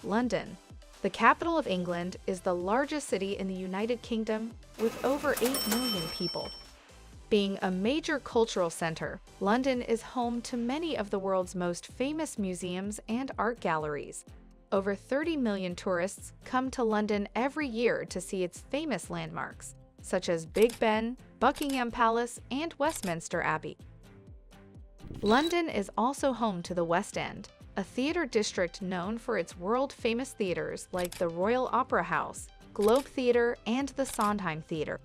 London. The capital of England is the largest city in the United Kingdom with over 8 million people. Being a major cultural center, London is home to many of the world's most famous museums and art galleries. Over 30 million tourists come to London every year to see its famous landmarks, such as Big Ben, Buckingham Palace, and Westminster Abbey. London is also home to the West End, a theater district known for its world-famous theaters like the Royal Opera House, Globe Theatre, and the Sondheim Theatre.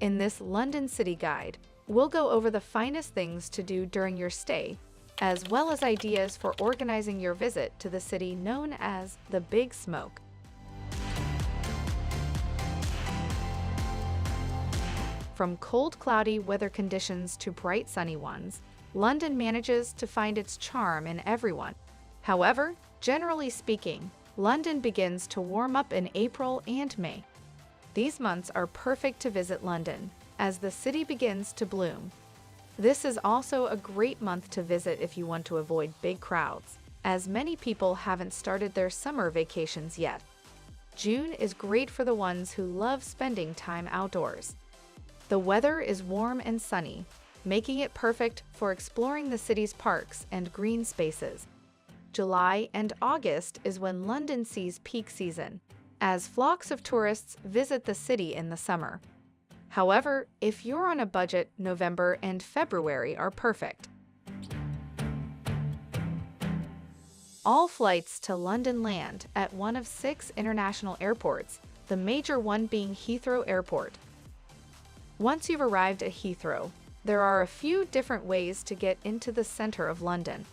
In this London City Guide, we'll go over the finest things to do during your stay, as well as ideas for organizing your visit to the city known as the Big Smoke. From cold, cloudy weather conditions to bright, sunny ones, London manages to find its charm in everyone. However, generally speaking, London begins to warm up in April and May. These months are perfect to visit London, as the city begins to bloom. This is also a great month to visit if you want to avoid big crowds, as many people haven't started their summer vacations yet. June is great for the ones who love spending time outdoors. The weather is warm and sunny, making it perfect for exploring the city's parks and green spaces. July and August is when London sees peak season, as flocks of tourists visit the city in the summer. However, if you're on a budget, November and February are perfect. All flights to London land at one of 6 international airports, the major one being Heathrow Airport. Once you've arrived at Heathrow, there are a few different ways to get into the center of London.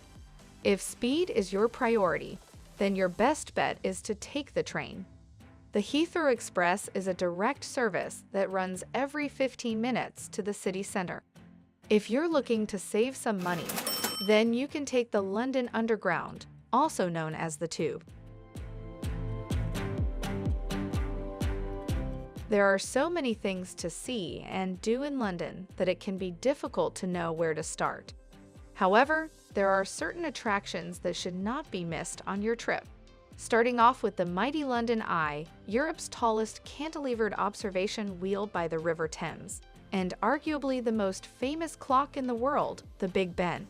If speed is your priority, then your best bet is to take the train. The Heathrow Express is a direct service that runs every 15 minutes to the city center. If you're looking to save some money, then you can take the London Underground, also known as the Tube. There are so many things to see and do in London that it can be difficult to know where to start. However, there are certain attractions that should not be missed on your trip. Starting off with the mighty London Eye, Europe's tallest cantilevered observation wheel by the River Thames, and arguably the most famous clock in the world, the Big Ben.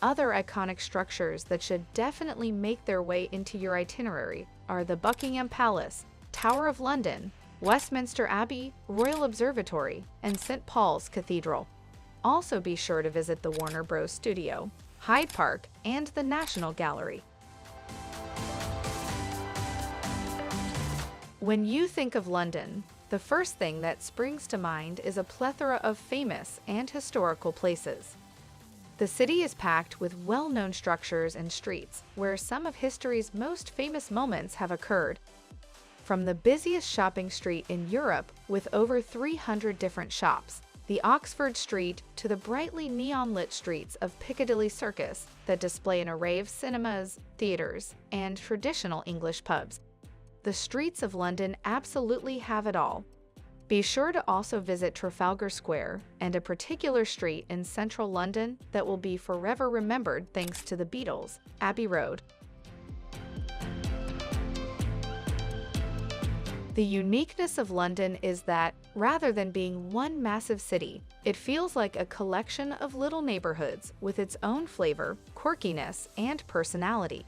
Other iconic structures that should definitely make their way into your itinerary are the Buckingham Palace, Tower of London, Westminster Abbey, Royal Observatory, and St. Paul's Cathedral. Also be sure to visit the Warner Bros. Studio, Hyde Park, and the National Gallery. When you think of London, the first thing that springs to mind is a plethora of famous and historical places. The city is packed with well-known structures and streets where some of history's most famous moments have occurred. From the busiest shopping street in Europe with over 300 different shops, the Oxford Street, to the brightly neon-lit streets of Piccadilly Circus that display an array of cinemas, theaters, and traditional English pubs. The streets of London absolutely have it all. Be sure to also visit Trafalgar Square and a particular street in central London that will be forever remembered thanks to the Beatles, Abbey Road. The uniqueness of London is that, rather than being one massive city, it feels like a collection of little neighborhoods with its own flavor, quirkiness, and personality.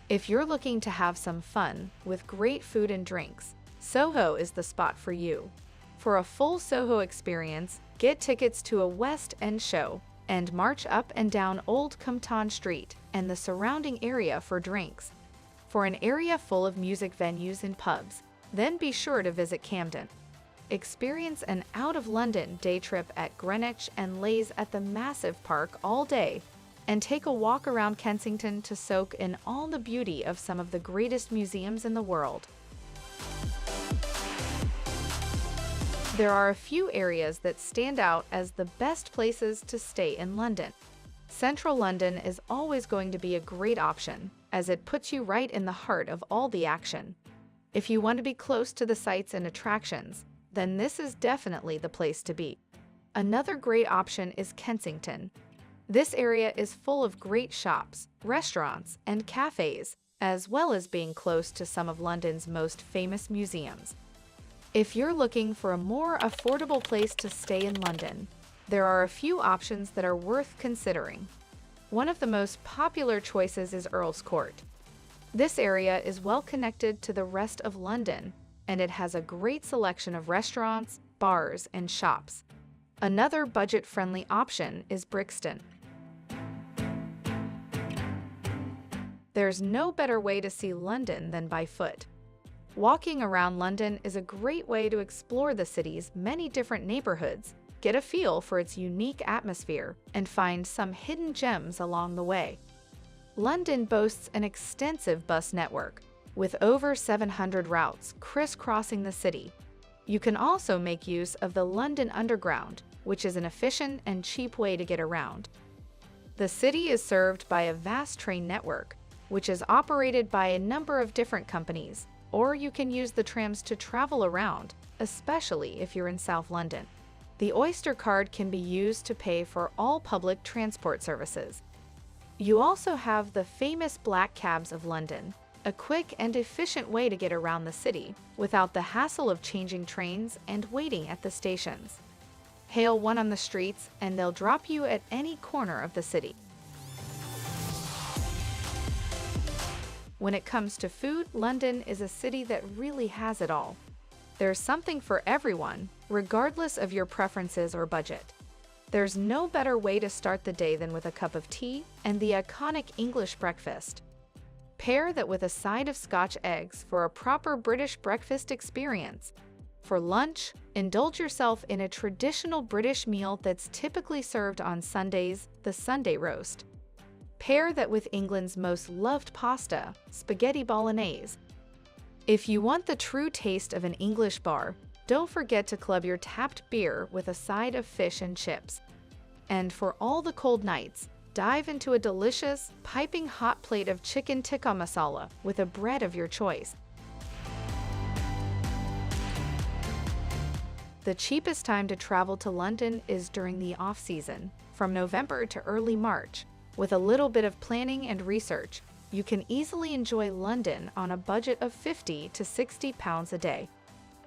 If you're looking to have some fun with great food and drinks, Soho is the spot for you. For a full Soho experience, get tickets to a West End show and march up and down Old Compton Street and the surrounding area for drinks. For an area full of music venues and pubs, then be sure to visit Camden. Experience an out-of-London day trip at Greenwich and laze at the massive park all day, and take a walk around Kensington to soak in all the beauty of some of the greatest museums in the world. There are a few areas that stand out as the best places to stay in London. Central London is always going to be a great option, as it puts you right in the heart of all the action. If you want to be close to the sights and attractions, then this is definitely the place to be. Another great option is Kensington. This area is full of great shops, restaurants, and cafes, as well as being close to some of London's most famous museums. If you're looking for a more affordable place to stay in London, there are a few options that are worth considering. One of the most popular choices is Earl's Court. This area is well connected to the rest of London, and it has a great selection of restaurants, bars, and shops. Another budget-friendly option is Brixton. There's no better way to see London than by foot. Walking around London is a great way to explore the city's many different neighborhoods, get a feel for its unique atmosphere, and find some hidden gems along the way. London boasts an extensive bus network, with over 700 routes crisscrossing the city. You can also make use of the London Underground, which is an efficient and cheap way to get around. The city is served by a vast train network, which is operated by a number of different companies, or you can use the trams to travel around, especially if you're in South London. The Oyster card can be used to pay for all public transport services. You also have the famous Black Cabs of London, a quick and efficient way to get around the city without the hassle of changing trains and waiting at the stations. Hail one on the streets and they'll drop you at any corner of the city. When it comes to food, London is a city that really has it all. There's something for everyone, regardless of your preferences or budget. There's no better way to start the day than with a cup of tea and the iconic English breakfast. Pair that with a side of Scotch eggs for a proper British breakfast experience. For lunch, indulge yourself in a traditional British meal that's typically served on Sundays, the Sunday roast. Pair that with England's most loved pasta, spaghetti bolognese. If you want the true taste of an English bar, don't forget to club your tapped beer with a side of fish and chips. And for all the cold nights, dive into a delicious, piping hot plate of chicken tikka masala with a bread of your choice. The cheapest time to travel to London is during the off-season, from November to early March. With a little bit of planning and research, you can easily enjoy London on a budget of £50 to £60 a day.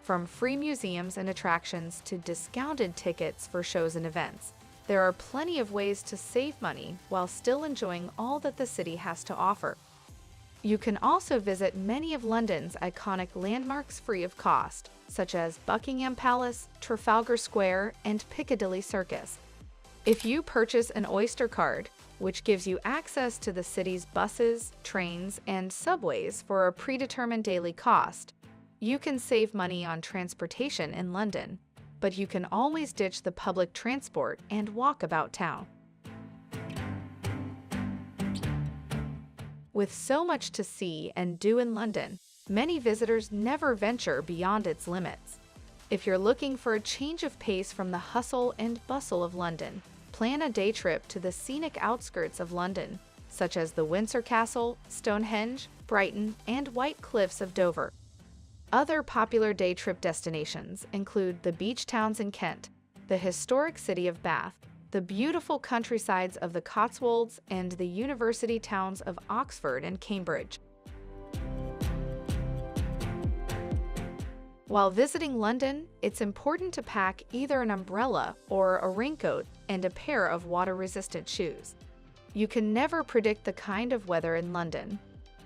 From free museums and attractions to discounted tickets for shows and events, there are plenty of ways to save money while still enjoying all that the city has to offer. You can also visit many of London's iconic landmarks free of cost, such as Buckingham Palace, Trafalgar Square, and Piccadilly Circus. If you purchase an Oyster card, which gives you access to the city's buses, trains, and subways for a predetermined daily cost, you can save money on transportation in London, but you can always ditch the public transport and walk about town. With so much to see and do in London, many visitors never venture beyond its limits. If you're looking for a change of pace from the hustle and bustle of London, plan a day trip to the scenic outskirts of London, such as the Windsor Castle, Stonehenge, Brighton, and White Cliffs of Dover. Other popular day trip destinations include the beach towns in Kent, the historic city of Bath, the beautiful countrysides of the Cotswolds, and the university towns of Oxford and Cambridge. While visiting London, it's important to pack either an umbrella or a raincoat and a pair of water-resistant shoes. You can never predict the kind of weather in London.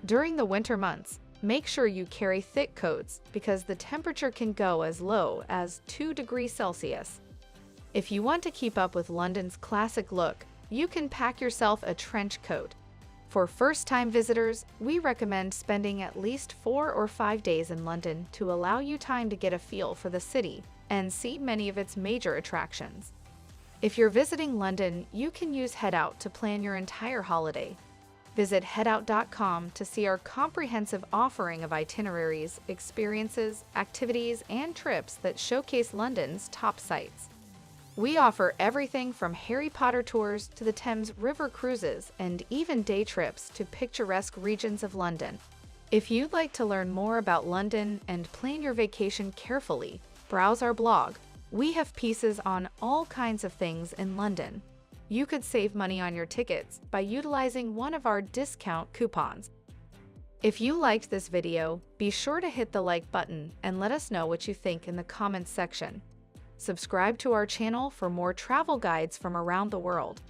During the winter months, make sure you carry thick coats because the temperature can go as low as 2 degrees Celsius. If you want to keep up with London's classic look, you can pack yourself a trench coat. For first-time visitors, we recommend spending at least 4 or 5 days in London to allow you time to get a feel for the city and see many of its major attractions. If you're visiting London, you can use Headout to plan your entire holiday. Visit headout.com to see our comprehensive offering of itineraries, experiences, activities, and trips that showcase London's top sites. We offer everything from Harry Potter tours to the Thames River cruises and even day trips to picturesque regions of London. If you'd like to learn more about London and plan your vacation carefully, browse our blog. We have pieces on all kinds of things in London. You could save money on your tickets by utilizing one of our discount coupons. If you liked this video, be sure to hit the like button and let us know what you think in the comments section. Subscribe to our channel for more travel guides from around the world.